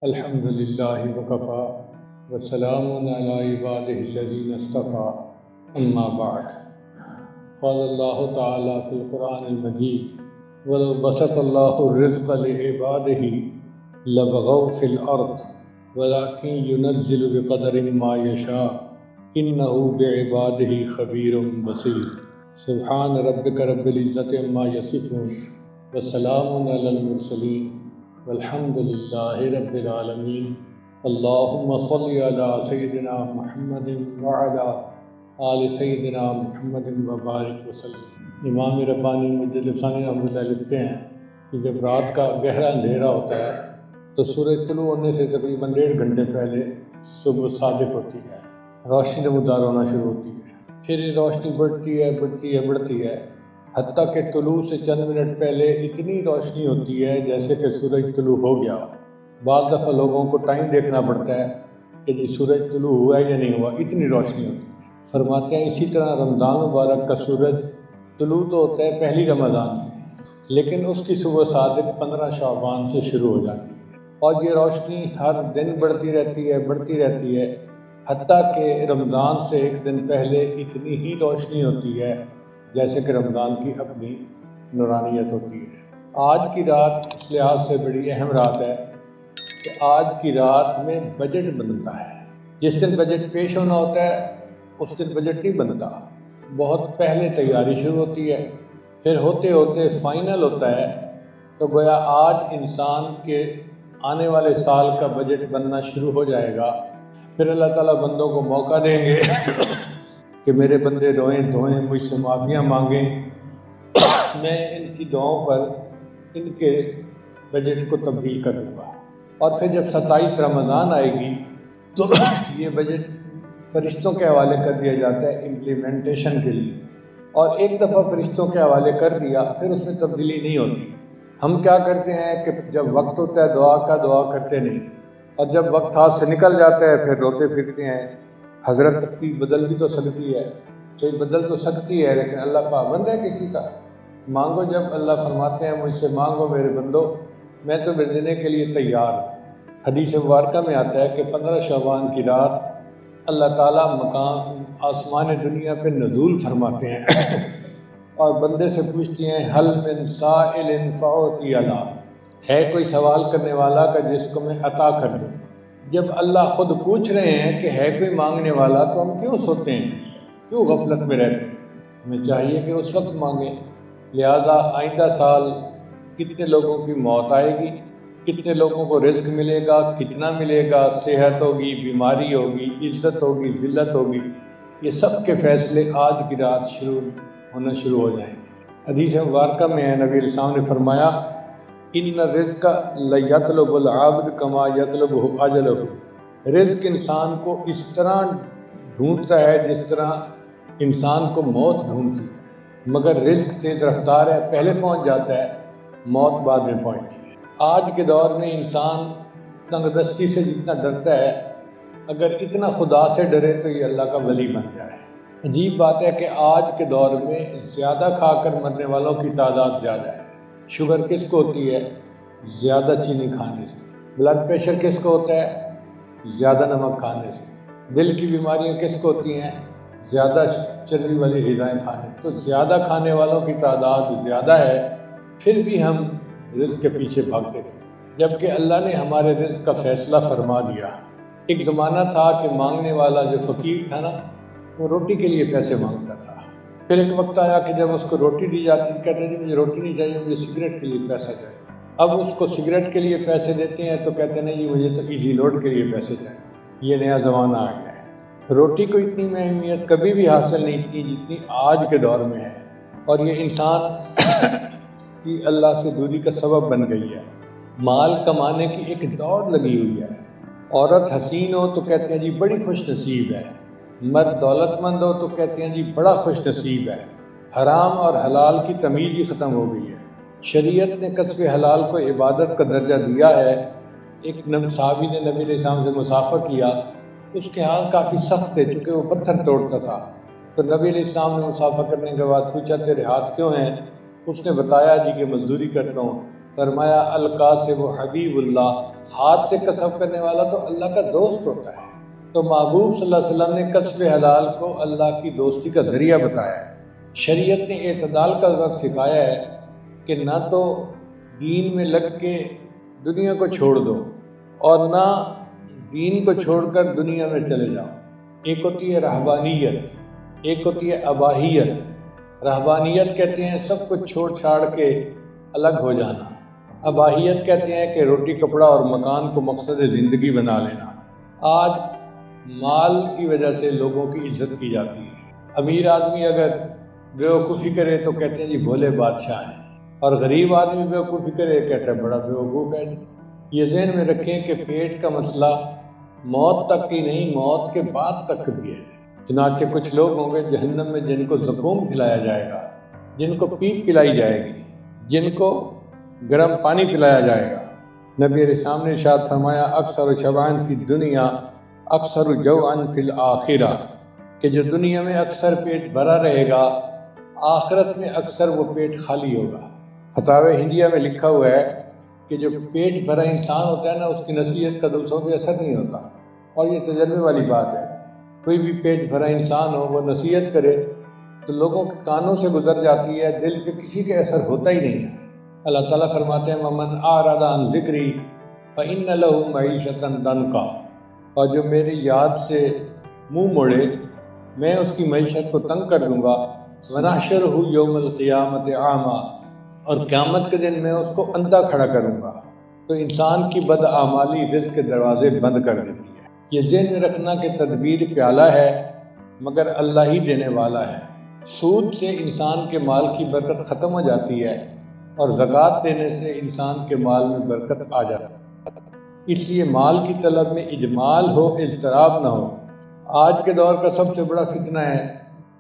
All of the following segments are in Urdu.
الحمد للہ وکفا وسلام علی عبادہ الذین اصطفیٰ اما بعد قال اللہ تعالی فی القرآن المجید ولو بسط اللہ الرزق لعبادہ لبغوا فی الارض ولکن ینزل بقدر ما یشاء انہ بعبادہ خبیر بصیر سبحان ربک رب العزت عما یصفون وسلام علی المرسلین والحمد للہ رب العالمین اللہم صلی علی سیدنا محمد وعلی آل سیدنا محمد وبارک وسلم۔ امام ربانی مجدد ثانی رحمۃ اللہ لکھتے ہیں کہ جب رات کا گہرا اندھیرا ہوتا ہے تو سورج طلوع ہونے سے تقریباً 1.5 گھنٹے پہلے صبح صادق ہوتی ہے، روشنی نمودار ہونا شروع ہوتی ہے، پھر یہ روشنی بڑھتی ہے حتیٰ کہ طلوع سے چند منٹ پہلے اتنی روشنی ہوتی ہے جیسے کہ سورج طلوع ہو گیا۔ بعض دفعہ لوگوں کو ٹائم دیکھنا پڑتا ہے کہ جی سورج طلوع ہوا ہے یا نہیں ہوا، اتنی روشنی ہوتی ہے۔ فرماتے ہیں اسی طرح رمضان مبارک کا سورج طلوع تو ہوتا ہے پہلی رمضان سے، لیکن اس کی صبح صادق 15 شعبان سے شروع ہو جاتی ہے، اور یہ روشنی ہر دن بڑھتی رہتی ہے حتیٰ کہ رمضان سے ایک دن پہلے اتنی ہی روشنی ہوتی ہے جیسے کہ رمضان کی اپنی نورانیت ہوتی ہے۔ آج کی رات اس لحاظ سے بڑی اہم رات ہے کہ آج کی رات میں بجٹ بنتا ہے۔ جس دن بجٹ پیش ہونا ہوتا ہے اس دن بجٹ نہیں بنتا، بہت پہلے تیاری شروع ہوتی ہے، پھر ہوتے ہوتے فائنل ہوتا ہے، تو گویا آج انسان کے آنے والے سال کا بجٹ بننا شروع ہو جائے گا۔ پھر اللہ تعالیٰ بندوں کو موقع دیں گے کہ میرے بندے روئیں دھوئیں مجھ سے معافیاں مانگیں، میں ان کی دعاؤں پر ان کے بجٹ کو تبدیل کر دوں گا۔ اور پھر جب 27 رمضان آئے گی تو یہ بجٹ فرشتوں کے حوالے کر دیا جاتا ہے امپلیمنٹیشن کے لیے، اور ایک دفعہ فرشتوں کے حوالے کر دیا پھر اس میں تبدیلی نہیں ہوتی۔ ہم کیا کرتے ہیں کہ جب وقت ہوتا ہے دعا کرتے نہیں، اور جب وقت ہاتھ سے نکل جاتا ہے پھر روتے پھرتے ہیں۔ حضرت تقدیر بدل بھی تو سکتی ہے، لیکن اللہ پابند ہے کسی کا۔ مانگو، جب اللہ فرماتے ہیں مجھ سے مانگو میرے بندو، میں تمہیں دینے کے لیے تیار ہوں۔ حدیث مبارکہ میں آتا ہے کہ 15 شعبان کی رات اللہ تعالیٰ مقام آسمان دنیا پہ نزول فرماتے ہیں اور بندے سے پوچھتے ہیں حل من سائل فاعطی علی، ہے کوئی سوال کرنے والا کہ جس کو میں عطا کر دوں۔ جب اللہ خود پوچھ رہے ہیں کہ ہے کوئی مانگنے والا تو ہم کیوں سوتے ہیں، کیوں غفلت میں رہتے ہیں؟ ہمیں چاہیے کہ اس وقت مانگیں۔ لہذا آئندہ سال کتنے لوگوں کی موت آئے گی، کتنے لوگوں کو رزق ملے گا، کتنا ملے گا، صحت ہوگی، بیماری ہوگی، عزت ہوگی، ذلت ہوگی، یہ سب کے فیصلے آج کی رات ہونا شروع ہو جائیں گے۔ حدیث مبارکہ میں ہے نبی علیہ السلام نے فرمایا ان الرزق لیطلب العبد کما یطلب اجلہ، رزق انسان کو اس طرح ڈھونڈتا ہے جس طرح انسان کو موت ڈھونڈتی ہے، مگر رزق تیز رفتار ہے، پہلے پہنچ جاتا ہے، موت بعد میں پہنچتی ہے۔ آج کے دور میں انسان تنگ دستی سے جتنا ڈرتا ہے، اگر اتنا خدا سے ڈرے تو یہ اللہ کا ولی بن جائے۔ عجیب بات ہے کہ آج کے دور میں زیادہ کھا کر مرنے والوں کی تعداد زیادہ ہے۔ شوگر کس کو ہوتی ہے؟ زیادہ چینی کھانے سے۔ بلڈ پریشر کس کو ہوتا ہے؟ زیادہ نمک کھانے سے۔ دل کی بیماریاں کس کو ہوتی ہیں؟ زیادہ چربی والی غذائیں کھانے۔ تو زیادہ کھانے والوں کی تعداد زیادہ ہے، پھر بھی ہم رزق کے پیچھے بھاگتے تھے، جبکہ اللہ نے ہمارے رزق کا فیصلہ فرما دیا۔ ایک زمانہ تھا کہ مانگنے والا جو فقیر تھا نا، وہ روٹی کے لیے پیسے مانگتا تھا۔ پھر ایک وقت آیا کہ جب اس کو روٹی دی جاتی تھی کہتے ہیں جی مجھے روٹی نہیں چاہیے، مجھے سگریٹ کے لیے پیسہ چاہیے۔ اب اس کو سگریٹ کے لیے پیسے دیتے ہیں تو کہتے ہیں نہیں جی مجھے تو ایزی لوڈ کے لیے پیسے چاہیے۔ یہ نیا زمانہ آ گیا ہے۔ روٹی کو اتنی اہمیت کبھی بھی حاصل نہیں کی جتنی آج کے دور میں ہے، اور یہ انسان کی اللہ سے دوری کا سبب بن گئی ہے۔ مال کمانے کی ایک دوڑ لگی ہوئی ہے۔ عورت حسین ہو تو کہتے ہیں جی بڑی خوش نصیب ہے، مرد دولت مند ہو تو کہتے ہیں جی بڑا خوش نصیب ہے۔ حرام اور حلال کی تمیز ہی ختم ہو گئی ہے۔ شریعت نے کسب حلال کو عبادت کا درجہ دیا ہے۔ ایک صحابی نے نبی علیہ السلام سے مسافہ کیا، اس کے حال کافی سخت تھے چونکہ وہ پتھر توڑتا تھا، تو نبی علیہ السلام نے مسافہ کرنے کے بعد پوچھا تیرے ہاتھ کیوں ہیں؟ اس نے بتایا جی کہ مزدوری کرتا ہوں۔ فرمایا القاسب حبیب اللہ، ہاتھ سے کسب کرنے والا تو اللہ کا دوست ہوتا ہے۔ تو محبوب صلی اللہ علیہ وسلم نے کسب حلال کو اللہ کی دوستی کا ذریعہ بتایا ہے۔ شریعت نے اعتدال کا ضرب سکھایا ہے کہ نہ تو دین میں لگ کے دنیا کو چھوڑ دو اور نہ دین کو چھوڑ کر دنیا میں چلے جاؤ۔ ایک ہوتی ہے رہبانیت، ایک ہوتی ہے اباہیت۔ رہبانیت کہتے ہیں سب کچھ چھوڑ چھاڑ کے الگ ہو جانا، اباہیت کہتے ہیں کہ روٹی کپڑا اور مکان کو مقصد زندگی بنا لینا۔ آج مال کی وجہ سے لوگوں کی عزت کی جاتی ہے۔ امیر آدمی اگر بیوقوفی کرے تو کہتے ہیں جی بھولے بادشاہ ہیں، اور غریب آدمی بیوقوفی کرے کہتا ہے بڑا بیوقوف ہے۔ یہ ذہن میں رکھیں کہ پیٹ کا مسئلہ موت تک ہی نہیں، موت کے بعد تک بھی ہے۔ چنانچہ کچھ لوگ ہوں گے جہنم میں جن کو زقوم کھلایا جائے گا، جن کو پیپ پلائی جائے گی، جن کو گرم پانی پلایا جائے گا۔ نبی علیہ السلام نے ارشاد فرمایا اکثر شبعان فی دنیا اکثر جوعا فی الآخرہ، کہ جو دنیا میں اکثر پیٹ بھرا رہے گا آخرت میں اکثر وہ پیٹ خالی ہوگا۔ فتاوی ہندیہ میں لکھا ہوا ہے کہ جو پیٹ بھرا انسان ہوتا ہے نا، اس کی نصیحت کا دوسروں پہ اثر نہیں ہوتا، اور یہ تجربے والی بات ہے۔ کوئی بھی پیٹ بھرا انسان ہو وہ نصیحت کرے تو لوگوں کے کانوں سے گزر جاتی ہے، دل پہ کسی کے اثر ہوتا ہی نہیں ہے۔ اللہ تعالیٰ فرماتے ہیں وَمَنْ أَعْرَضَ عَنْ ذِكْرِي فَإِنَّ لَهُ مَعِيشَةً ضَنْكًا، اور جو میری یاد سے منہ موڑے میں اس کی معیشت کو تنگ کر دوں گا۔ وَنَحْشُرُهُ يَوْمَ الْقِيَامَةِ أَعْمَى، اور قیامت کے دن میں اس کو اندھا کھڑا کروں گا۔ تو انسان کی بدعمالی رزق کے دروازے بند کر دیتی ہے۔ یہ ذہن میں رکھنا کہ تدبیر پیالہ ہے مگر اللہ ہی دینے والا ہے۔ سود سے انسان کے مال کی برکت ختم ہو جاتی ہے، اور زکوٰۃ دینے سے انسان کے مال میں برکت آ جاتی ہے۔ اس لیے مال کی طلب میں اجمال ہو، اضطراب نہ ہو۔ آج کے دور کا سب سے بڑا فتنہ ہے،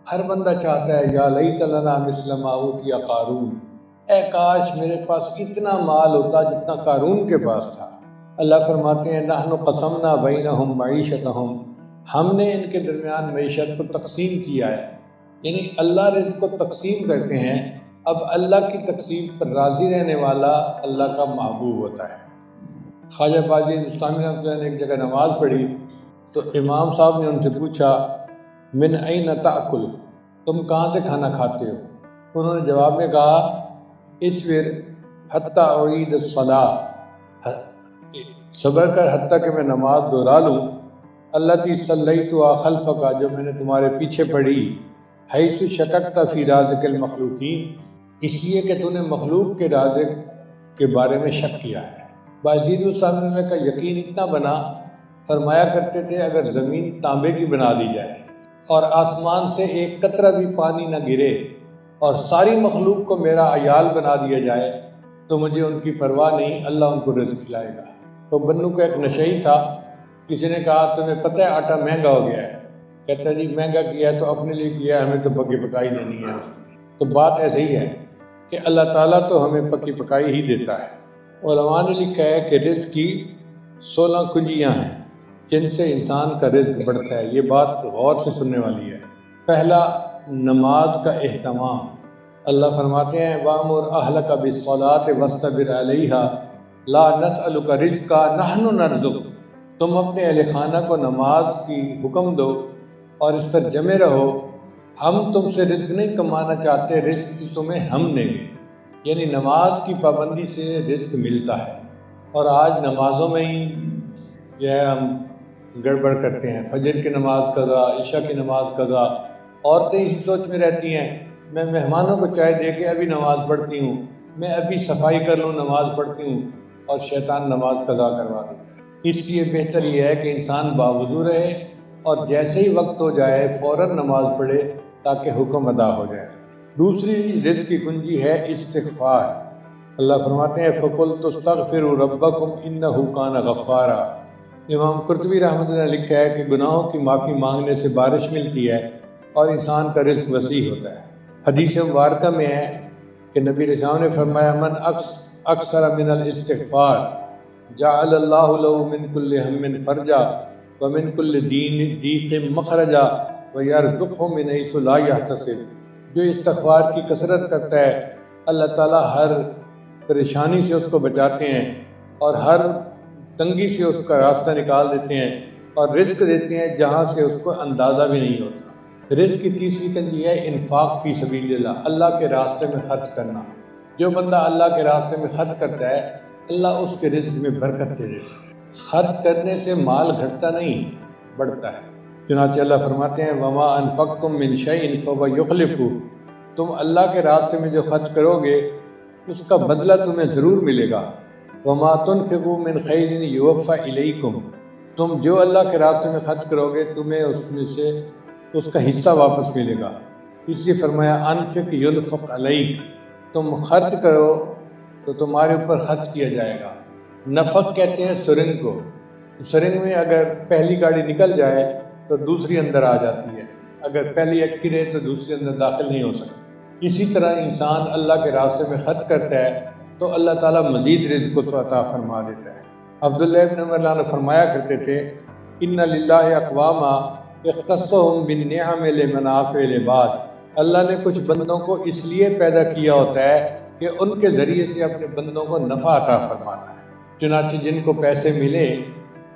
ہر بندہ چاہتا ہے یا لیت لنا مثل ما اوتی قارون، اے کاش میرے پاس اتنا مال ہوتا جتنا قارون کے پاس تھا۔ اللہ فرماتے ہیں نحن قسمنا بینہم معیشتہم، ہم نے ان کے درمیان معیشت کو تقسیم کیا ہے، یعنی اللہ رزق کو تقسیم کرتے ہیں۔ اب اللہ کی تقسیم پر راضی رہنے والا اللہ کا محبوب ہوتا ہے۔ خواجہ باجی بستامی رحمۃ اللہ نے ایک جگہ نماز پڑھی تو امام صاحب نے ان سے پوچھا من این تأکل، تم کہاں سے کھانا کھاتے ہو؟ انہوں نے جواب میں کہا اصبر حتی اعید الصلاۃ، صبر کر حتیٰ کہ میں نماز دہرا لوں، التی صلیتها خلفک، جو میں نے تمہارے پیچھے پڑھی، حیث شککت فی رازق المخلوقین، اس لیے کہ تو نے مخلوق کے رازق کے بارے میں شک کیا ہے۔ باجید الصابر کا یقین اتنا بنا، فرمایا کرتے تھے اگر زمین تانبے کی بنا دی جائے اور آسمان سے ایک قطرہ بھی پانی نہ گرے اور ساری مخلوق کو میرا عیال بنا دیا جائے تو مجھے ان کی پرواہ نہیں، اللہ ان کو رزق کھلائے گا۔ تو بنو کا ایک نشئی تھا، کسی نے کہا تمہیں پتہ ہے آٹا مہنگا ہو گیا ہے؟ کہتا جی مہنگا کیا ہے تو اپنے لیے کیا ہے، ہمیں تو پکی پکائی دینی ہے۔ تو بات ایسے ہی ہے کہ اللہ تعالیٰ تو ہمیں پکی پکائی ہی دیتا ہے۔ علماء نے لکھا ہے کہ رزق کی 16 کنجیاں ہیں جن سے انسان کا رزق بڑھتا ہے۔ یہ بات غور سے سننے والی ہے۔ پہلا، نماز کا اہتمام۔ اللہ فرماتے ہیں وَأْمُرْ أَهْلَكَ بِالصَّلَاةِ وَاصْطَبِرْ عَلَيْهَا لَا نَسْأَلُكَ رِزْقًا نَحْنُ نَرْزُقُكَ، تم اپنے اہل خانہ کو نماز کی حکم دو اور اس پر جمے رہو، ہم تم سے رزق نہیں کمانا چاہتے، رزق کی تمہیں ہم دیں گے۔ یعنی نماز کی پابندی سے رزق ملتا ہے۔ اور آج نمازوں میں ہی جو ہے ہم گڑبڑ کرتے ہیں، فجر کی نماز قضا، عشاء کی نماز قضا، عورتیں اسی سوچ میں رہتی ہیں میں مہمانوں کو چائے دے کے ابھی نماز پڑھتی ہوں، میں ابھی صفائی کر لوں نماز پڑھتی ہوں، اور شیطان نماز قضا کروا دے۔ اس لیے بہتر یہ ہے کہ انسان باوضو رہے اور جیسے ہی وقت ہو جائے فوراً نماز پڑھے تاکہ حکم ادا ہو جائے۔ دوسری رزق کی کنجی ہے استغفار۔ اللہ فرماتے ہیں فَقُلْتُ اسْتَغْفِرُوا رَبَّكُمْ إِنَّهُ كَانَ غَفَّارًا۔ امام قرطبی رحمۃ اللہ نے لکھا ہے کہ گناہوں کی معافی مانگنے سے بارش ملتی ہے اور انسان کا رزق وسیع ہوتا ہے۔ حدیث مبارکہ میں ہے کہ نبی علیہ السلام نے فرمایا من اکثر من الاستغفار جعل اللہ له من كل هم فرجا ومن كل ضیق مخرجا ویرزقه من حیث لا یحتسب، جو استغفار کی کثرت کرتا ہے اللہ تعالیٰ ہر پریشانی سے اس کو بچاتے ہیں اور ہر تنگی سے اس کا راستہ نکال دیتے ہیں اور رزق دیتے ہیں جہاں سے اس کو اندازہ بھی نہیں ہوتا۔ رزق کی تیسری کنجی ہے انفاق فی سبیل اللہ، اللہ کے راستے میں خرچ کرنا۔ جو بندہ اللہ کے راستے میں خرچ کرتا ہے اللہ اس کے رزق میں برکت دے دیتا ہے۔ خرچ کرنے سے مال گھٹتا نہیں، بڑھتا ہے۔ چنانچہ اللہ فرماتے ہیں وما انفقتم من شیء فهو یخلفہ، تم اللہ کے راستے میں جو خرچ کرو گے اس کا بدلہ تمہیں ضرور ملے گا۔ وما تنفقوا من خیر یوفى الیکم، تم جو اللہ کے راستے میں خرچ کرو گے تمہیں اس میں سے اس کا حصہ واپس ملے گا۔ اس لیے فرمایا انفق ینفق علیک، تم خرچ کرو تو تمہارے اوپر خرچ کیا جائے گا۔ نفق کہتے ہیں سرنگ کو، سرنگ میں اگر پہلی گاڑی نکل جائے تو دوسری اندر آ جاتی ہے، اگر پہلی اٹکی رہے تو دوسری اندر داخل نہیں ہو سکتی۔ اسی طرح انسان اللہ کے راستے میں خرچ کرتا ہے تو اللہ تعالیٰ مزید رزق کو عطا فرما دیتا ہے۔ عبداللہ ابن عمر نے فرمایا کرتے تھے ان للہ اقواما اختصهم بالنعم لمنافع العباد، اللہ نے کچھ بندوں کو اس لیے پیدا کیا ہوتا ہے کہ ان کے ذریعے سے اپنے بندوں کو نفع عطا فرمانا ہے۔ چنانچہ جن کو پیسے ملے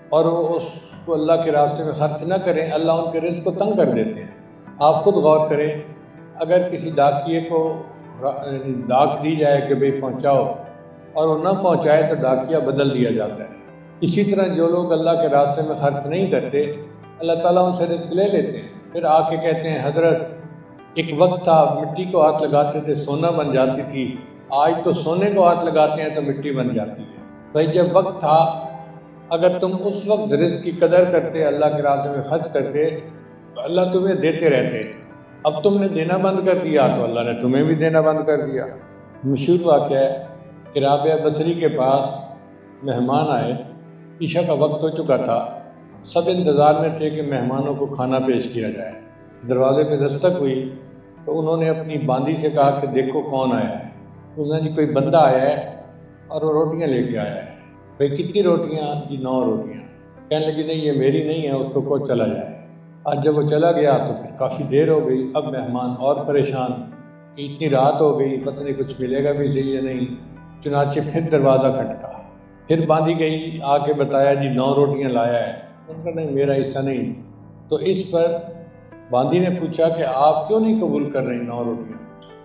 اور وہ اس کو اللہ کے راستے میں خرچ نہ کریں اللہ ان کے رزق کو تنگ کر دیتے ہیں۔ آپ خود غور کریں، اگر کسی ڈاکیے کو ڈاک دی جائے کہ بھئی پہنچاؤ اور وہ نہ پہنچائے تو ڈاکیا بدل دیا جاتا ہے۔ اسی طرح جو لوگ اللہ کے راستے میں خرچ نہیں کرتے اللہ تعالیٰ ان سے رزق لے لیتے ہیں، پھر آ کے کہتے ہیں حضرت ایک وقت تھا مٹی کو ہاتھ لگاتے تھے سونا بن جاتی تھی، آج تو سونے کو ہاتھ لگاتے ہیں تو مٹی بن جاتی ہے۔ بھائی جب وقت تھا اگر تم اس وقت رزق کی قدر کرتے اللہ کے راستے میں خرچ کرتے تو اللہ تمہیں دیتے رہتے، اب تم نے دینا بند کر دیا تو اللہ نے تمہیں بھی دینا بند کر دیا۔ مشہور واقعہ ہے کہ رابعہ بصری کے پاس مہمان آئے، عشاء کا وقت ہو چکا تھا، سب انتظار میں تھے کہ مہمانوں کو کھانا پیش کیا جائے۔ دروازے پہ دستک ہوئی تو انہوں نے اپنی باندی سے کہا کہ دیکھو کون آیا ہے۔ انہوں نے جی کوئی بندہ آیا ہے اور وہ روٹیاں لے کے آیا ہے۔ بھئی کتنی روٹیاں؟ جی 9 روٹیاں۔ کہنے لگی نہیں یہ میری نہیں ہے، اس کو کوئی چلا جائے۔ آج جب وہ چلا گیا تو پھر کافی دیر ہو گئی، اب مہمان اور پریشان کہ اتنی رات ہو گئی پتہ نہیں کچھ ملے گا بھی صحیح یا نہیں۔ چنانچہ پھر دروازہ کھٹکا، پھر باندھی گئی، آ کے بتایا جی 9 روٹیاں لایا ہے۔ ان کا نہیں میرا حصہ نہیں۔ تو اس پر باندھی نے پوچھا کہ آپ کیوں نہیں قبول کر رہے 9 روٹیاں؟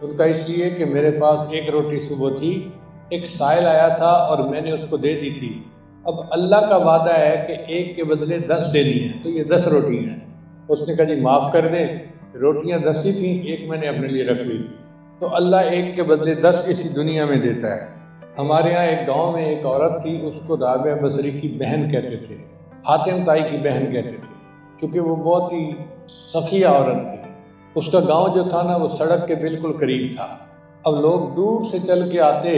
ان کا اس لیے کہ میرے پاس 1 روٹی صبح تھی، ایک سائل آیا تھا اور میں نے اس کو دے دی تھی، اب اللہ کا وعدہ ہے کہ 1 کے بدلے 10 دینی ہے تو یہ 10 روٹیاں ہیں۔ اس نے کہا جی معاف کر دیں، روٹیاں 10 ہی تھیں، 1 میں نے اپنے لیے رکھ لی تھی۔ تو اللہ 1 کے بدلے 10 اسی دنیا میں دیتا ہے۔ ہمارے ہاں ایک گاؤں میں ایک عورت تھی، اس کو رابعہ بصری کی بہن کہتے تھے، حاتم طائی کی بہن کہتے تھے، کیونکہ وہ بہت ہی سخی عورت تھی۔ اس کا گاؤں جو تھا نا وہ سڑک کے بالکل قریب تھا۔ اب لوگ دور سے چل کے آتے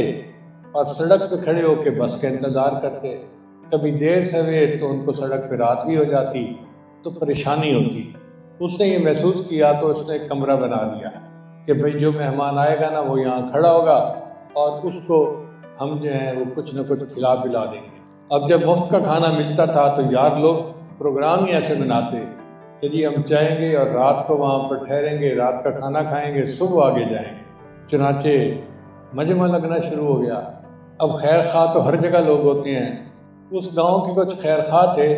اور سڑک پہ کھڑے ہو کے بس کا انتظار کرتے، کبھی دیر سے ہوئے تو ان کو سڑک پہ رات بھی ہو جاتی تو پریشانی ہوتی۔ اس نے یہ محسوس کیا تو اس نے ایک کمرہ بنا دیا کہ بھئی جو مہمان آئے گا نا وہ یہاں کھڑا ہوگا اور اس کو ہم جو ہیں وہ کچھ نہ کچھ کھلا پلا دیں گے۔ اب جب مفت کا کھانا ملتا تھا تو یار لوگ پروگرام ہی ایسے بناتے کہ جی ہم جائیں گے اور رات کو وہاں پر ٹھہریں گے، رات کا کھانا کھائیں گے، صبح آگے جائیں گے۔ چنانچہ مجمع لگنا شروع ہو گیا۔ اب خیر خواہ تو ہر جگہ لوگ ہوتے ہیں، اس گاؤں کے کچھ خیر خواہ تھے،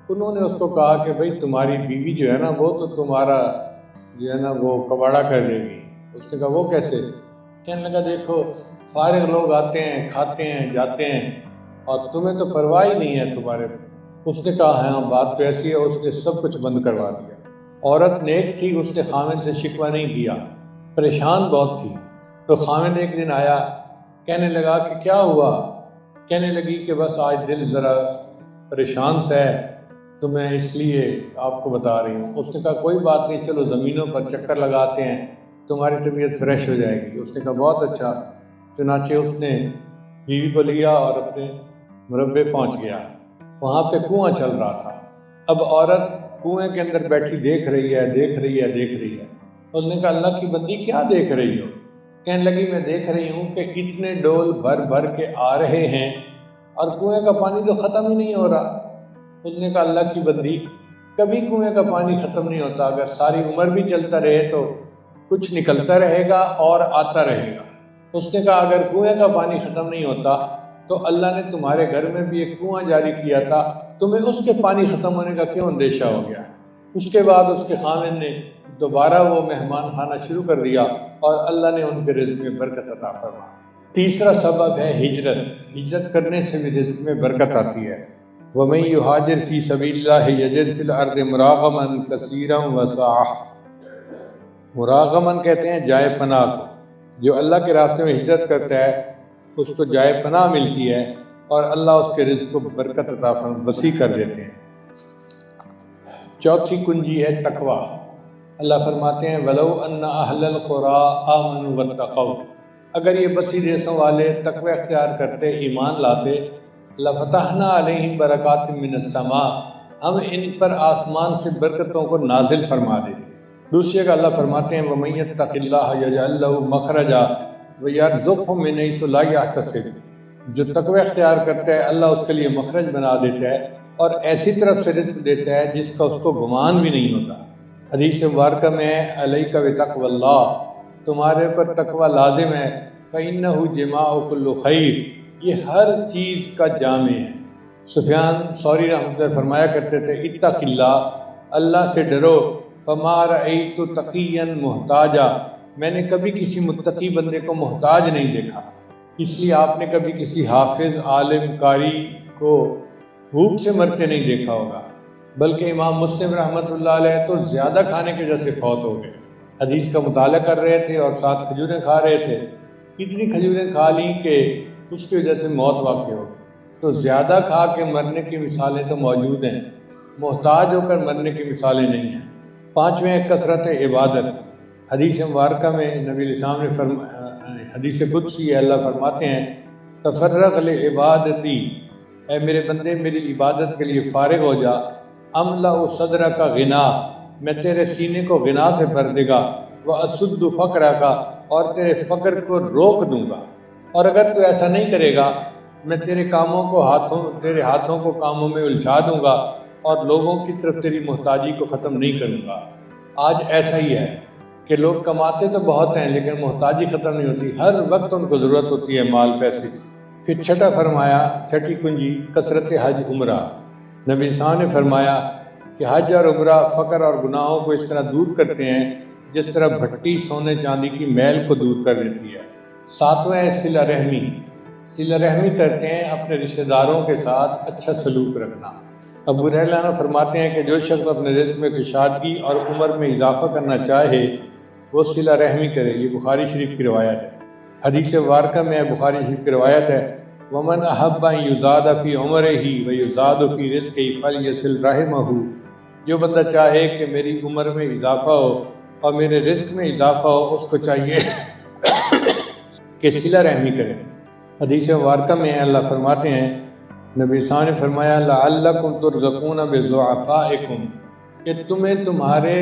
انہوں نے اس کو کہا کہ بھئی تمہاری بیوی جو ہے نا وہ تو تمہارا جو ہے نا وہ کباڑہ کر دے گی۔ اس نے کہا وہ کیسے؟ کہنے لگا دیکھو فارغ لوگ آتے ہیں کھاتے ہیں جاتے ہیں اور تمہیں تو پرواہ ہی نہیں ہے تمہارے۔ اس نے کہا ہاں بات تو ایسی ہے، اس نے سب کچھ بند کروا دیا۔ عورت نیک تھی، اس نے خامد سے شکوہ نہیں کیا، پریشان بہت تھی۔ تو خامد ایک دن آیا، کہنے لگا کہ کیا ہوا؟ کہنے لگی کہ بس آج دل ذرا پریشان سا ہے تو میں اس لیے آپ کو بتا رہی ہوں۔ اس نے کہا کوئی بات نہیں، چلو زمینوں پر چکر لگاتے ہیں، تمہاری طبیعت فریش ہو جائے گی۔ اس نے کہا بہت اچھا۔ چنانچہ اس نے بیوی کو لیا اور اپنے مربے پہنچ گیا۔ وہاں پہ کنواں چل رہا تھا۔ اب عورت کنویں کے اندر بیٹھی دیکھ رہی ہے۔ اس نے کہا اللہ کی بندی کیا دیکھ رہی ہو؟ کہنے لگی میں دیکھ رہی ہوں کہ اتنے ڈول بھر بھر کے آ رہے ہیں اور کنویں کا پانی تو ختم ہی نہیں ہو رہا۔ اس نے کہا اللہ کی بندی کبھی کنویں کا پانی ختم نہیں ہوتا، اگر ساری عمر بھی چلتا رہے تو کچھ نکلتا رہے گا اور آتا رہے گا۔ اس نے کہا اگر کنویں کا پانی ختم نہیں ہوتا تو اللہ نے تمہارے گھر میں بھی ایک کنواں جاری کیا تھا، تمہیں اس کے پانی ختم ہونے کا کیوں اندیشہ ہو گیا؟ اس کے بعد اس کے خاوند نے دوبارہ وہ مہمان خانہ شروع کر دیا اور اللہ نے ان کے رزق میں برکت عطا فرمائی۔ تیسرا سبب ہے ہجرت۔ ہجرت کرنے سے بھی رزق میں برکت آتی ہے۔ وَمَن يُهَاجِرْ فِي سَبِيلِ اللَّهِ يَجِدْ فِي الْأَرْضِ مُرَاغَمًا كَثِيرًا وَسَعَةً۔ مراغمن کہتے ہیں جائے پناہ کو۔ جو اللہ کے راستے میں ہجرت کرتا ہے اس کو جائے پناہ ملتی ہے اور اللہ اس کے رزق کو برکت عطا وسیع کر دیتے ہیں۔ چوتھی کنجی ہے تقوی۔ اللہ فرماتے ہیں وَلَوْ أَنَّ أَهْلَ الْقُرَىٰ آمَنُوا وَاتَّقَوْا، اگر یہ بستی دیسوں والے تقوی اختیار کرتے، ایمان لاتے، لَفَتَحْنَا عَلَيْهِمْ بَرَكَاتٍ مِّنَ السَّمَاءِ، ہم ان پر آسمان سے برکتوں کو نازل فرما دیتے۔ دوسری جگہ اللہ فرماتے ہیں وَمَن يَتَّقِ اللَّهَ يَجْعَل لَّهُ مَخْرَجًا وَيَرْزُقْهُ مِنْ حَيْثُ لَا يَحْتَسِبُ، جو تقوی اختیار کرتا ہے اللہ اس کے لیے مخرج بنا دیتا ہے اور ایسی طرف سے رزق دیتا ہے جس کا اس کو گمان بھی نہیں ہوتا۔ حدیث مبارکہ میں ہے علیک بتقوی اللہ، تمہارے اوپر تقوی لازم ہے، فإنہ جماع کل خیر، یہ ہر چیز کا جامع ہے۔ سفیان ثوری رحمۃ اللہ فرمایا کرتے تھے اتق اللہ، اللہ سے ڈرو، فما رأیت تقیا محتاجا، میں نے کبھی کسی متقی بندے کو محتاج نہیں دیکھا۔ اس لیے آپ نے کبھی کسی حافظ عالم قاری کو بھوک سے مرتے نہیں دیکھا ہوگا، بلکہ امام مسلم رحمۃ اللہ علیہ تو زیادہ کھانے کی وجہ سے فوت ہو گئے، حدیث کا مطالعہ کر رہے تھے اور ساتھ کھجوریں کھا رہے تھے، اتنی کھجوریں کھا لیں کہ اس کی وجہ سے موت واقع ہو گئی۔ تو زیادہ کھا کے مرنے کی مثالیں تو موجود ہیں، محتاج ہو کر مرنے کی مثالیں نہیں ہیں۔ پانچویں کثرت عبادت۔ حدیث مبارکہ میں نبی علیہ السلام نے حدیث قدسی ہے، اللہ فرماتے ہیں تفرغ لعبادتی، اے میرے بندے میری عبادت کے لیے فارغ ہو جا، املا صدر کا غنا، میں تیرے سینے کو غنا سے بھر دے گا، واسد فقر کا، اور تیرے فقر کو روک دوں گا۔ اور اگر تو ایسا نہیں کرے گا میں تیرے تیرے ہاتھوں کو کاموں میں الجھا دوں گا اور لوگوں کی طرف تیری محتاجی کو ختم نہیں کروں گا۔ آج ایسا ہی ہے کہ لوگ کماتے تو بہت ہیں لیکن محتاجی ختم نہیں ہوتی، ہر وقت ان کو ضرورت ہوتی ہے مال پیسے کی۔ پھر چھٹا فرمایا، چھٹی کنجی کثرت حج عمرہ۔ نبی صاحب نے فرمایا کہ حج اور عمرہ فقر اور گناہوں کو اس طرح دور کرتے ہیں جس طرح بھٹی سونے چاندی کی میل کو دور کر دیتی ہے۔ ساتواں ہے صلہ رحمی۔ صلہ رحمی کرتے ہیں اپنے رشتہ داروں کے ساتھ اچھا سلوک رکھنا۔ ابو ہریرہ فرماتے ہیں کہ جو شخص اپنے رزق میں کشادگی اور عمر میں اضافہ کرنا چاہے وہ صلہ رحمی کرے، یہ بخاری شریف کی روایت ہے۔ حدیث مبارکہ میں بخاری شریف کی روایت ہے وَمَنْ أَحَبَّ أَنْ يُزَادَ فِي عُمْرِهِ وَيُزَادُ فِي رِزْقِهِ فَلْيَصِلْ رَحِمَهُ، جو بندہ چاہے کہ میری عمر میں اضافہ ہو اور میرے رزق میں اضافہ ہو اس کو چاہیے کہ صلہ رحمی کرے۔ حدیث مبارکہ میں اللہ فرماتے ہیں نبی صاحب نے فرمایا لَعَلَّكُمْ تُرْزَقُونَ بِضُعَفَائِكُمْ، کہ تمہیں تمہارے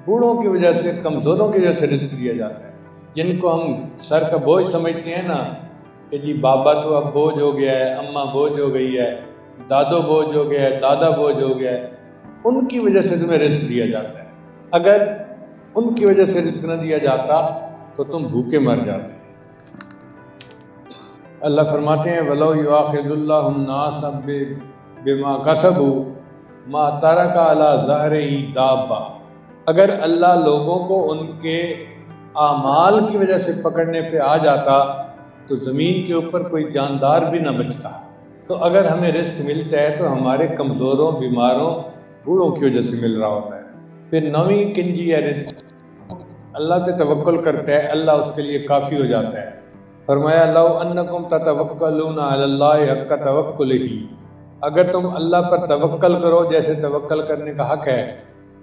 بوڑھوں کی وجہ سے، کمزوروں کی وجہ سے رزق دیا جاتا ہے، جن کو ہم سر کا بوجھ سمجھتے ہیں نا کہ جی بابا تو اب بوجھ ہو گیا ہے، اماں بوجھ ہو گئی ہے، دادو بوجھ ہو گیا ہے، دادا بوجھ ہو گیا ہے، ان کی وجہ سے تمہیں رزق دیا جاتا ہے۔ اگر ان کی وجہ سے رزق نہ دیا جاتا تو تم بھوکے مر جاتے۔ اللہ فرماتے ہیں وَلَوْ يُؤَاخِذُ اللَّهُ النَّاسَ بِمَا كَسَبُوا مَا تَرَكَ عَلَى ظَهْرِهِ دَابَّةٌ، اگر اللہ لوگوں کو ان کے اعمال کی وجہ سے پکڑنے پہ آ جاتا تو زمین کے اوپر کوئی جاندار بھی نہ بچتا۔ تو اگر ہمیں رزق ملتا ہے تو ہمارے کمزوروں، بیماروں، بوڑھوں کی وجہ سے مل رہا ہوتا ہے۔ پھر نویں کنجی ہے رزق۔ اللہ پہ توکل کرتا ہے اللہ اس کے لیے کافی ہو جاتا ہے۔ فرمایا لو انکم تتوکلون علی اللہ حق توکلہ، اگر تم اللہ پر توکل کرو جیسے توکل کرنے کا حق ہے،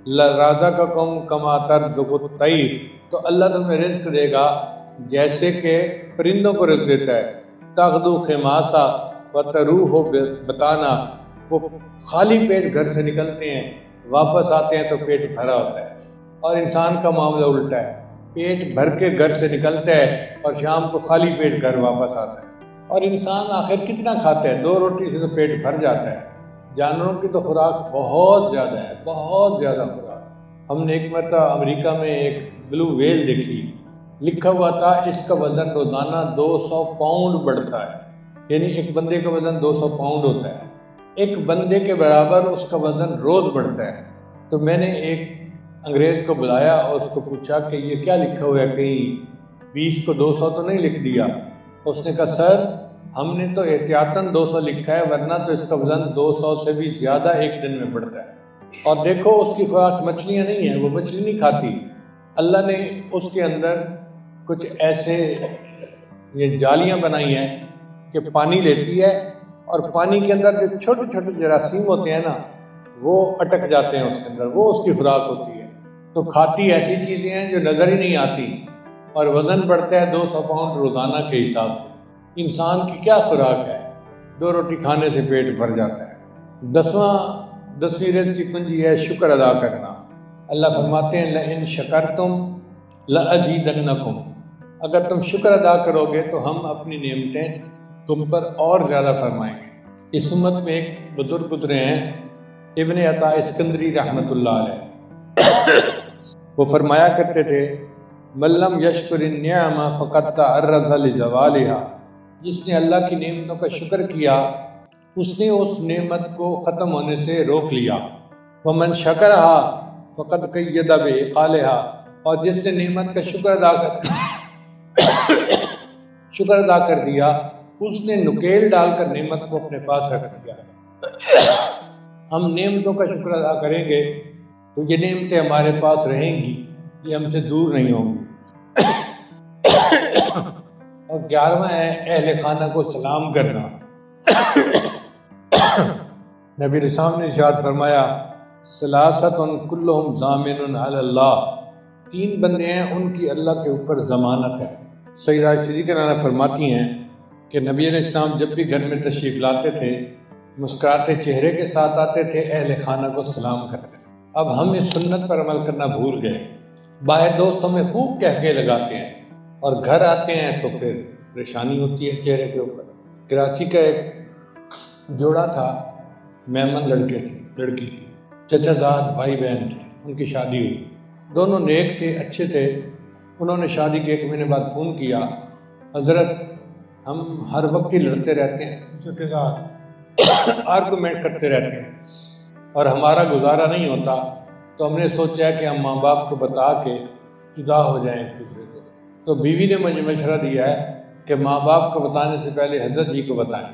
لرزقکم کما ترزق الطیر، تو اللہ تمہیں رزق دے گا جیسے کہ پرندوں کو رزق دیتا ہے۔ تغدو خماسا وتروح بطانا، وہ خالی پیٹ گھر سے نکلتے ہیں واپس آتے ہیں تو پیٹ بھرا ہوتا ہے، اور انسان کا معاملہ الٹا ہے، پیٹ بھر کے گھر سے نکلتا ہے اور شام کو خالی پیٹ گھر واپس آتا ہے۔ اور انسان آخر کتنا کھاتا ہے، 2 روٹی سے تو پیٹ بھر جاتا ہے، جانوروں کی تو خوراک بہت زیادہ ہے، بہت زیادہ خوراک۔ ہم نے ایک مرتبہ امریکہ میں ایک بلو ویل دیکھی، لکھا ہوا تھا اس کا وزن روزانہ 200 پاؤنڈ بڑھتا ہے۔ یعنی ایک بندے کا وزن 200 پاؤنڈ ہوتا ہے، ایک بندے کے برابر اس کا وزن روز بڑھتا ہے۔ تو میں نے ایک انگریز کو بلایا اور اس کو پوچھا کہ یہ کیا لکھا ہوا ہے، کہیں 20 کو 200 تو نہیں لکھ دیا؟ اس نے کہا سر ہم نے تو احتیاطاً 200 لکھا ہے، ورنہ تو اس کا وزن 200 سے بھی زیادہ ایک دن میں بڑھتا ہے۔ اور دیکھو اس کی خوراک مچھلیاں نہیں ہیں، وہ مچھلی نہیں کھاتی، اللہ نے اس کے اندر کچھ ایسے یہ جالیاں بنائی ہیں کہ پانی لیتی ہے اور پانی کے اندر جو چھوٹے چھوٹے جراثیم ہوتے ہیں نا وہ اٹک جاتے ہیں اس کے اندر، وہ اس کی خوراک ہوتی ہے۔ تو کھاتی ایسی چیزیں ہیں جو نظر ہی نہیں آتی، اور وزن بڑھتا ہے 200 پاؤنڈ روزانہ کے حساب سے۔ انسان کی کیا خوراک ہے؟ 2 روٹی کھانے سے پیٹ بھر جاتا ہے۔ 10ویں رزق کی کنجی ہے شکر ادا کرنا۔ اللہ فرماتے ہیں لئن شکرتم لأزیدنکم، اگر تم شکر ادا کرو گے تو ہم اپنی نعمتیں تم پر اور زیادہ فرمائیں گے۔ اس امت میں ایک بزرگ گزرے ہیں ابن عطا اسکندری رحمۃ اللہ علیہ، وہ فرمایا کرتے تھے من لم یشکر النعم فقد تعرض لزوالها، جس نے اللہ کی نعمتوں کا شکر کیا اس نے اس نعمت کو ختم ہونے سے روک لیا۔ ومن شکرها فقد قید بعقالها، اور جس نے نعمت کا شکر ادا کر دیا اس نے نکیل ڈال کر نعمت کو اپنے پاس رکھ دیا۔ ہم نعمتوں کا شکر ادا کریں گے تو یہ نعمتیں ہمارے پاس رہیں گی، یہ ہم سے دور نہیں ہوں گی۔ اور 11واں ہے اہل خانہ کو سلام کرنا۔ نبی رسول نے ارشاد فرمایا ثلاثۃ کلہم ضامن علی اللہ، 3 بندے ہیں ان کی اللہ کے اوپر ضمانت ہے۔ سیدہ صدیقہ رضی فرماتی ہیں کہ نبی علیہ السلام جب بھی گھر میں تشریف لاتے تھے مسکراتے چہرے کے ساتھ آتے تھے، اہل خانہ کو سلام کرتے تھے۔ اب ہم اس سنت پر عمل کرنا بھول گئے، باہر دوستوں میں خوب کہکے لگاتے ہیں اور گھر آتے ہیں تو پھر پریشانی ہوتی ہے چہرے کے اوپر۔ کراچی کا ایک جوڑا تھا، میمن لڑکی تھی، چچا زاد بھائی بہن تھے، ان کی شادی ہوئی، دونوں نیک تھے، اچھے تھے۔ انہوں نے شادی کے 1 مہینے بعد فون کیا حضرت ہم ہر وقت ہی لڑتے رہتے ہیں، ان کے ساتھ آرگومنٹ کرتے رہتے ہیں اور ہمارا گزارا نہیں ہوتا، تو ہم نے سوچا کہ ہم ماں باپ کو بتا کے جدا ہو جائیں ایک دوسرے کو۔ تو بیوی نے مجھے مشورہ دیا ہے کہ ماں باپ کو بتانے سے پہلے حضرت جی کو بتائیں۔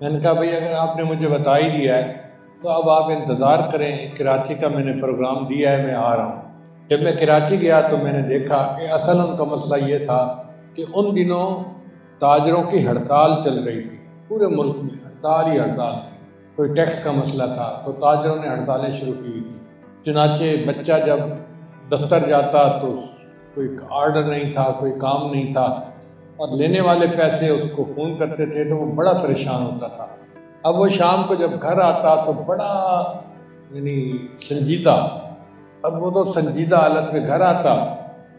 میں نے کہا بھئی اگر آپ نے مجھے بتا ہی دیا ہے تو اب آپ انتظار کریں، کراچی کا میں نے پروگرام دیا ہے، میں آ رہا ہوں۔ جب میں کراچی گیا تو میں نے دیکھا کہ اصل ان کا مسئلہ یہ تھا کہ ان دنوں تاجروں کی ہڑتال چل رہی تھی، پورے ملک میں ہڑتال ہی ہڑتال تھی، کوئی ٹیکس کا مسئلہ تھا تو تاجروں نے ہڑتالیں شروع کی ہوئی تھی۔ چنانچہ بچہ جب دفتر جاتا تو کوئی آرڈر نہیں تھا، کوئی کام نہیں تھا، اور لینے والے پیسے اس کو فون کرتے تھے تو وہ بڑا پریشان ہوتا تھا۔ اب وہ شام کو جب گھر آتا تو بڑا سنجیدہ، اب وہ تو سنجیدہ حالت میں گھر آتا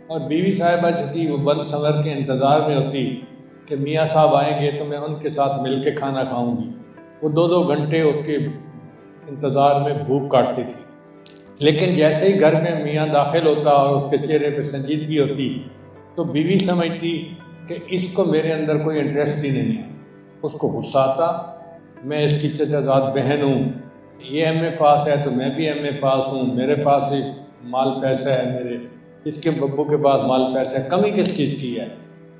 اور بیوی صاحبہ جو تھی وہ بند سنور کے انتظار میں ہوتی کہ میاں صاحب آئیں گے تو میں ان کے ساتھ مل کے کھانا کھاؤں گی۔ وہ 2 گھنٹے اس کے انتظار میں بھوک کاٹتی تھی، لیکن جیسے ہی گھر میں میاں داخل ہوتا اور اس کے چہرے پہ سنجیدگی ہوتی تو بیوی سمجھتی کہ اس کو میرے اندر کوئی انٹرسٹ ہی نہیں ہے۔ اس کو غصہ آتا، میں اس کی چچا زاد بہن ہوں، یہ ایم اے پاس ہے تو میں بھی ایم اے پاس ہوں، میرے پاس بھی مال پیسہ ہے، میرے اس کے ببو کے پاس مال پیسہ ہے، کمی کس چیز کی ہے؟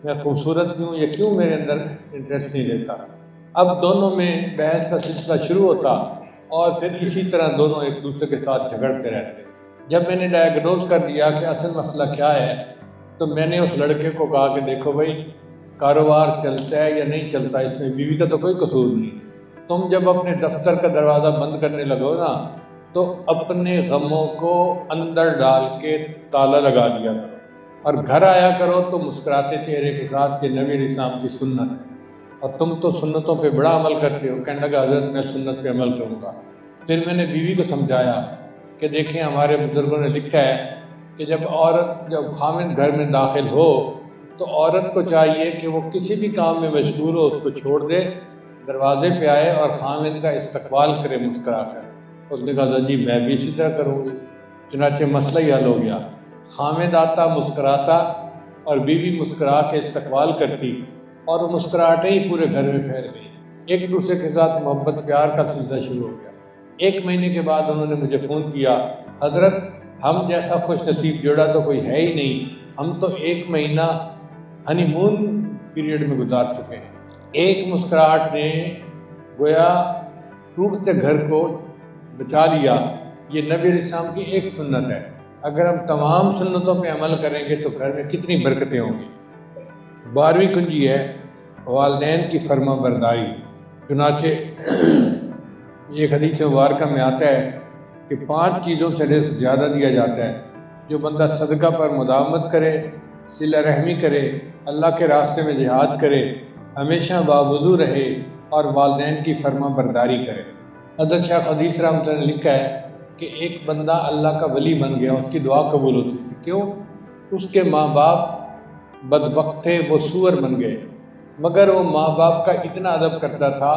میں خوبصورت بھی ہوں، یہ کیوں میرے اندر انٹرسٹ نہیں لیتا؟ اب دونوں میں بحث کا سلسلہ شروع ہوتا اور پھر اسی طرح دونوں ایک دوسرے کے ساتھ جھگڑتے رہتے۔ جب میں نے ڈائگنوز کر دیا کہ اصل مسئلہ کیا ہے تو میں نے اس لڑکے کو کہا کہ دیکھو بھائی کاروبار چلتا ہے یا نہیں چلتا اس میں بیوی کا تو کوئی قصور نہیں، تم جب اپنے دفتر کا دروازہ بند کرنے لگو نا تو اپنے غموں کو اندر ڈال کے تالا لگا دیا کرو اور گھر آیا کرو تو مسکراتے چہرے کے ساتھ کہ نبی علیہ السلام کی سنت ہے، اور تم تو سنتوں پہ بڑا عمل کرتے ہو۔ کہنے لگا حضرت میں سنت پہ عمل کروں گا۔ پھر میں نے بیوی کو سمجھایا کہ دیکھیں ہمارے بزرگوں نے لکھا ہے کہ جب خامن گھر میں داخل ہو تو عورت کو چاہیے کہ وہ کسی بھی کام میں مشغول ہو اس کو چھوڑ دے، دروازے پہ آئے اور خامن کا استقبال کرے مسکرا کر۔ اس نے کہا جی میں بھی اسی طرح کروں گی۔ چنانچہ مسئلہ ہی حل ہو گیا، خامد آتا مسکراتا اور بیوی مسکرا کے استقبال کرتی اور وہ مسکراہٹیں ہی پورے گھر میں پھیل گئی۔ ایک دوسرے کے ساتھ محبت پیار کا سلسلہ شروع ہو گیا۔ 1 مہینے کے بعد انہوں نے مجھے فون کیا، حضرت ہم جیسا خوش نصیب جوڑا تو کوئی ہے ہی نہیں، ہم تو 1 مہینہ ہنی مون پیریڈ میں گزار چکے ہیں۔ ایک مسکراہٹ نے گویا ٹوٹتے گھر کو بچا لیا۔ یہ نبی علیہ السلام کی ایک سنت ہے، اگر ہم تمام سنتوں پہ عمل کریں گے تو گھر میں کتنی برکتیں ہوں گی۔ 12ویں کنجی ہے والدین کی فرما برداری۔ چنانچہ ایک حدیث مبارکہ میں آتا ہے کہ 5 چیزوں سے رزق زیادہ دیا جاتا ہے۔ جو بندہ صدقہ پر مداومت کرے، صلہ رحمی کرے، اللہ کے راستے میں جہاد کرے، ہمیشہ باوضو رہے اور والدین کی فرما برداری کرے۔ حضرت شیخ حدیث رحمۃ اللہ نے لکھا ہے کہ ایک بندہ اللہ کا ولی بن گیا، اس کی دعا قبول ہوتی تھی۔ کیوں؟ اس کے ماں باپ بدبخت تھے، وہ سور بن گئے، مگر وہ ماں باپ کا اتنا ادب کرتا تھا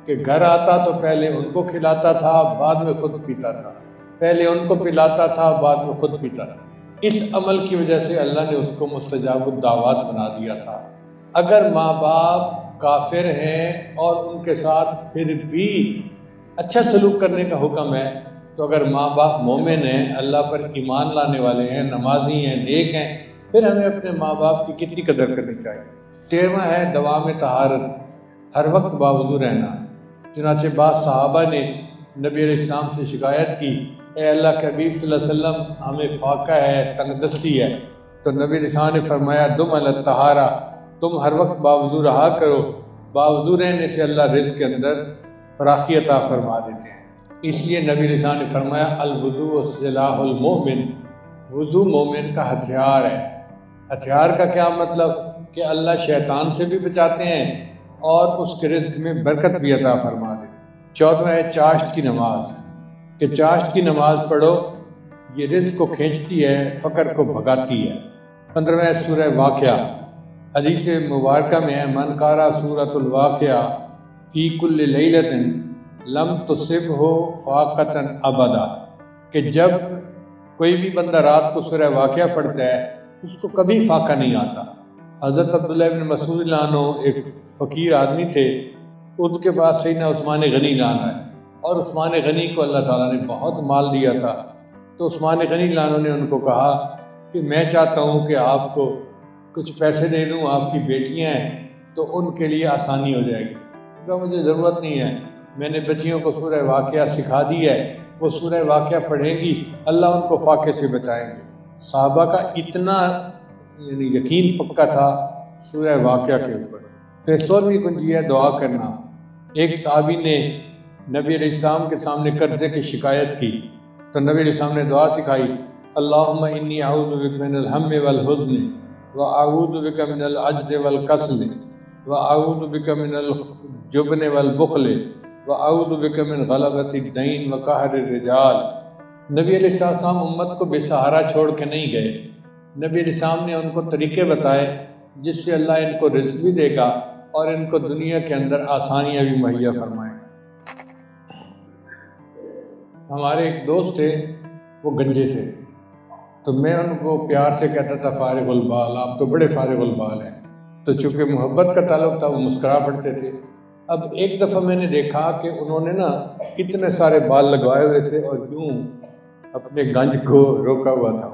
کہ گھر آتا تو پہلے ان کو کھلاتا تھا، بعد میں خود پیتا تھا، پہلے ان کو پلاتا تھا، بعد میں خود پیتا تھا۔ اس عمل کی وجہ سے اللہ نے اس کو مستجاب الدعوات بنا دیا تھا۔ اگر ماں باپ کافر ہیں اور ان کے ساتھ پھر بھی اچھا سلوک کرنے کا حکم ہے، تو اگر ماں باپ مومن ہیں، اللہ پر ایمان لانے والے ہیں، نمازی ہیں، نیک ہیں، پھر ہمیں اپنے ماں باپ کی کتنی قدر کرنی چاہیے۔ 13واں ہے دوام طہارت، ہر وقت باوضو رہنا۔ چنانچہ بعض صحابہ نے نبی علیہ السلام سے شکایت کی، اے اللہ کے حبیب صلی اللہ علیہ وسلم ہمیں فاقہ ہے، تنگ دستی ہے۔ تو نبی علیہ السلام نے فرمایا دم علی الطہارہ، تم ہر وقت باوضو رہا کرو، باوضو رہنے سے اللہ رزق کے اندر فراخی عطا فرما دیتے ہیں۔ اس لیے نبی علیہ السلام نے فرمایا الوضوء سلاح المومن، وضو مومن کا ہتھیار ہے۔ ہتھیار کا کیا مطلب؟ کہ اللہ شیطان سے بھی بچاتے ہیں اور اس کے رزق میں برکت بھی عطا فرما دیتے ہیں۔ 14واں ہے چاشت کی نماز، کہ چاشت کی نماز پڑھو، یہ رزق کو کھینچتی ہے، فقر کو بھگاتی ہے۔ 15واں ہے سورہ واقعہ، حدیث مبارکہ میں ہے من قرأ سورۃ الواقعہ فی کل لیلۃ لم تصبہ فاقۃ ابدا، کہ جب کوئی بھی بندہ رات کو سورہ واقعہ پڑھتا ہے اس کو کبھی فاقہ نہیں آتا۔ حضرت عبداللہ بن مسعود اللہ عنہ ایک فقیر آدمی تھے، ان کے پاس سیدنا عثمان غنی لانا ہے، اور عثمان غنی کو اللہ تعالیٰ نے بہت مال دیا تھا۔ تو عثمان غنی لانا نے ان کو کہا کہ میں چاہتا ہوں کہ آپ کو کچھ پیسے دے دوں، آپ کی بیٹیاں ہیں تو ان کے لیے آسانی ہو جائے گی۔ کہا مجھے ضرورت نہیں ہے، میں نے بچیوں کو سورہ واقعہ سکھا دی ہے، وہ سورہ واقعہ پڑھیں گی، اللہ ان کو فاقے سے بچائیں گے۔ صحابہ کا اتنا یقین پکا تھا سورہ واقعہ کے اوپر۔ پھر 16ویں کنجی ہے دعا کرنا۔ ایک صحابی نے نبی علیہ السلام کے سامنے قرضے کی شکایت کی تو نبی علیہ السلام نے دعا سکھائی، اللہم انی اعوذ بک من الہم والحزن واعوذ بک من العجز والکسل واعوذ بک من الجبن والبخل واعوذ بک من غلبۃ الدین وقہر الرجال۔ نبی علیہ السلام امت کو بے سہارا چھوڑ کے نہیں گئے، نبی علیہ السلام نے ان کو طریقے بتائے جس سے اللہ ان کو رزق بھی دے گا اور ان کو دنیا کے اندر آسانیاں بھی مہیا فرمائے گا۔ ہمارے ایک دوست تھے، وہ گنجے تھے، تو میں ان کو پیار سے کہتا تھا فارغ البال، آپ تو بڑے فارغ البال ہیں۔ تو چونکہ محبت کا تعلق تھا وہ مسکرا پڑتے تھے۔ اب ایک دفعہ میں نے دیکھا کہ انہوں نے اتنے سارے بال لگوائے ہوئے تھے اور یوں اپنے گنج کو روکا ہوا تھا۔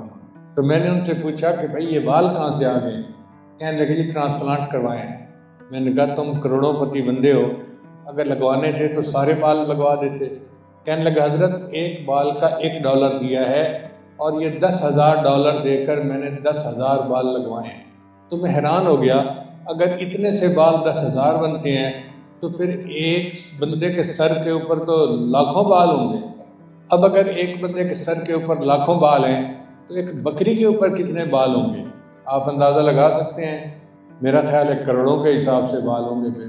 تو میں نے ان سے پوچھا کہ بھائی یہ بال کہاں سے آ گئے؟ کہنے لگے جی ٹرانسپلانٹ کروائے ہیں۔ میں نے کہا تم کروڑوں پتی بندے ہو، اگر لگوانے تھے تو سارے بال لگوا دیتے۔ کہنے لگا حضرت ایک بال کا $1 دیا ہے اور یہ $10,000 دے کر میں نے 10,000 بال لگوائے ہیں۔ تو میں حیران ہو گیا، اگر اتنے سے بال 10,000 بنتے ہیں تو پھر ایک بندے کے سر کے اوپر تو لاکھوں بال ہوں گے۔ اب اگر ایک بندے کے سر کے اوپر لاکھوں بال ہیں تو ایک بکری کے اوپر کتنے بال ہوں گے؟ آپ اندازہ لگا سکتے ہیں، میرا خیال ہے کروڑوں کے حساب سے بال ہوں گے۔ پھر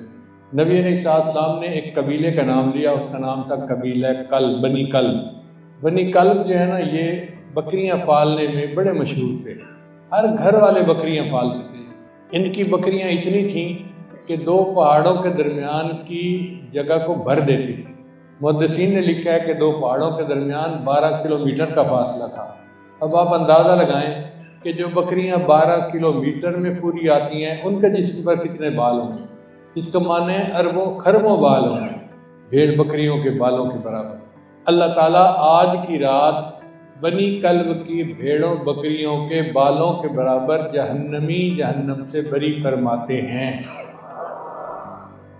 نبی علیہ السلام نے ایک قبیلے کا نام لیا، اس کا نام تھا قبیلہ کلب، بنی کلب۔ بنی کلب جو ہے یہ بکریاں پالنے میں بڑے مشہور تھے، ہر گھر والے بکریاں پالتے تھے۔ ان کی بکریاں اتنی تھیں کہ 2 پہاڑوں کے درمیان کی جگہ کو بھر دیتی تھی۔ محدثین نے لکھا ہے کہ 2 پہاڑوں کے درمیان 12 کلومیٹر کا فاصلہ تھا۔ اب آپ اندازہ لگائیں کہ جو بکریاں 12 کلومیٹر میں پوری آتی ہیں ان کے جسم پر کتنے بال ہوں گے۔ اس کا معنی ہے اربوں خربوں بال ہوں گے، بھیڑ بکریوں کے بالوں کے برابر۔ اللہ تعالیٰ آج کی رات بنی کلب کی بھیڑوں بکریوں کے بالوں کے برابر جہنمی جہنم سے بری فرماتے ہیں۔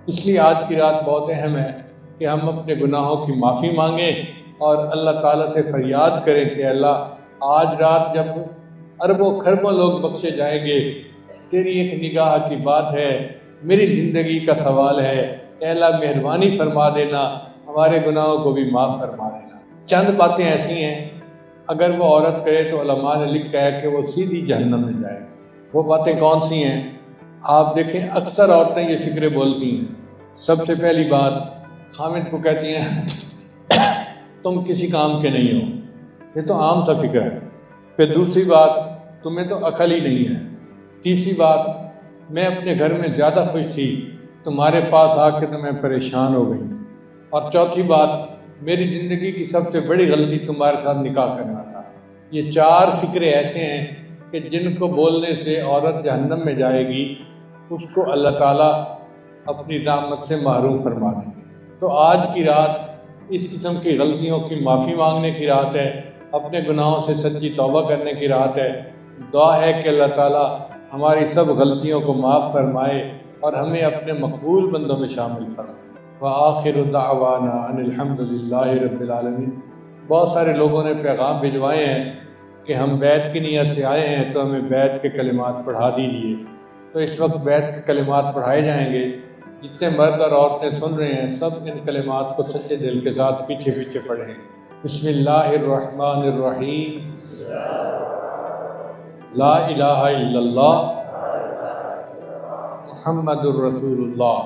اس لیے آج کی رات بہت اہم ہے کہ ہم اپنے گناہوں کی معافی مانگیں اور اللہ تعالیٰ سے فریاد کریں کہ اللہ آج رات جب اربوں خربوں لوگ بخشے جائیں گے، تیری ایک نگاہ کی بات ہے، میری زندگی کا سوال ہے، اے اللہ مہربانی فرما دینا، ہمارے گناہوں کو بھی معاف فرما دینا۔ چند باتیں ایسی ہیں اگر وہ عورت کرے تو علماء نے لکھا ہے کہ وہ سیدھی جہنم میں جائے گی۔ وہ باتیں کون سی ہیں؟ آپ دیکھیں اکثر عورتیں یہ فکریں بولتی ہیں۔ سب سے پہلی بات خامد کو کہتی ہیں تم کسی کام کے نہیں ہو، یہ تو عام سا فکر ہے۔ پھر دوسری بات تمہیں تو عقل ہی نہیں ہے۔ تیسری بات میں اپنے گھر میں زیادہ خوش تھی، تمہارے پاس آ کے تو میں پریشان ہو گئی۔ اور چوتھی بات میری زندگی کی سب سے بڑی غلطی تمہارے ساتھ نکاح کرنا تھا۔ یہ چار فکرے ایسے ہیں کہ جن کو بولنے سے عورت جہنم میں جائے گی، اس کو اللہ تعالیٰ اپنی رحمت سے محروم فرما دیں گے۔ تو آج کی رات اس قسم کی غلطیوں کی معافی مانگنے کی رات ہے، اپنے گناہوں سے سچی توبہ کرنے کی رات ہے۔ دعا ہے کہ اللہ تعالیٰ ہماری سب غلطیوں کو معاف فرمائے اور ہمیں اپنے مقبول بندوں میں شامل فرمائے۔ وآخر دعوانا ان الحمد للہ رب العالمین۔ بہت سارے لوگوں نے پیغام بھجوائے ہیں کہ ہم بیت کی نیت سے آئے ہیں تو ہمیں بیت کے کلمات پڑھا دیجیے۔ تو اس وقت بیت کے کلمات پڑھائے جائیں گے۔ جتنے مرد اور عورتیں سن رہے ہیں سب ان کلمات کو سچے دل کے ساتھ پیچھے پیچھے پڑھیں۔ بسم اللہ الرحمن الرحیم۔ لا الہ الا اللہ محمد الرسول اللہ۔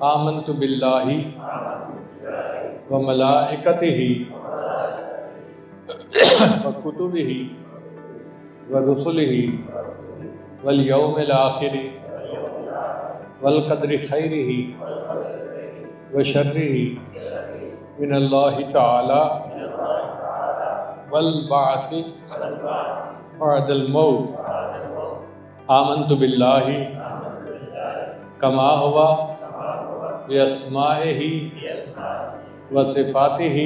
آمنت باللہ وملائکتہ وکتبہ ورسلہ والیوم الآخر والقدر خیرہ وشرہ من اللہ تعالی والبعث بعد الموت۔ آمنت باللہ کما ہوا باسمائہ وصفاتہ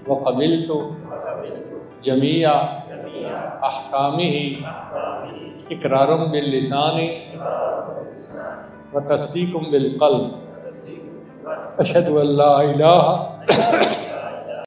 وقبلت جمیع احکامہ اقرار باللسان وتصدیق بالقلب۔ اشہد ان لا الہ